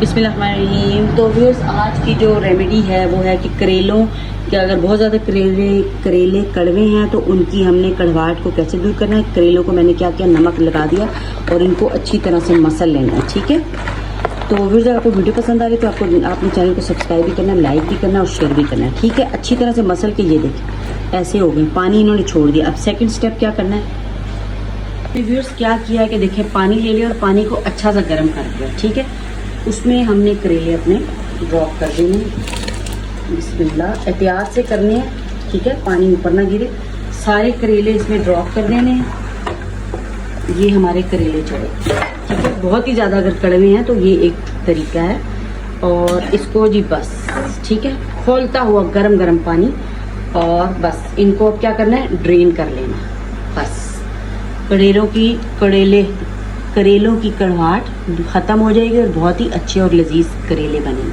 बिस्मिल्लाहिर्रहमानिर्रहीम। तो व्यूअर्स, आज की जो रेमेडी है वो है कि करेलों के अगर बहुत ज़्यादा करेले कड़वे हैं तो उनकी हमने कड़वाहट को कैसे दूर करना है। करेलों को मैंने क्या किया, नमक लगा दिया और इनको अच्छी तरह से मसल लेना है। ठीक है, तो व्यूअर्स अगर आपको वीडियो पसंद आ रही है तो आपको अपने चैनल को सब्सक्राइब भी करना है, लाइक भी करना है और शेयर भी करना है। ठीक है, अच्छी तरह से मसल के ये देखिए ऐसे हो गए, पानी इन्होंने छोड़ दिया। अब सेकेंड स्टेप क्या करना है, व्यूअर्स क्या किया है कि देखिए पानी ले लिया और पानी को अच्छा सा गर्म कर दिया। ठीक है, उसमें हमने करेले अपने ड्रॉप कर देने, बिस्मिल्लाह, एहतियात से करने हैं। ठीक है, पानी ऊपर ना गिरे। सारे करेले इसमें ड्रॉप कर देने हैं। ये हमारे करेले चढ़े। ठीक है, बहुत ही ज़्यादा अगर कड़वे हैं तो ये एक तरीका है। और इसको जी बस, ठीक है, खोलता हुआ गरम गरम पानी, और बस इनको अब क्या करना है, ड्रेन कर लेना। बस करेलों की कड़वाहट ख़त्म हो जाएगी और बहुत ही अच्छे और लजीज करेले बनेंगे।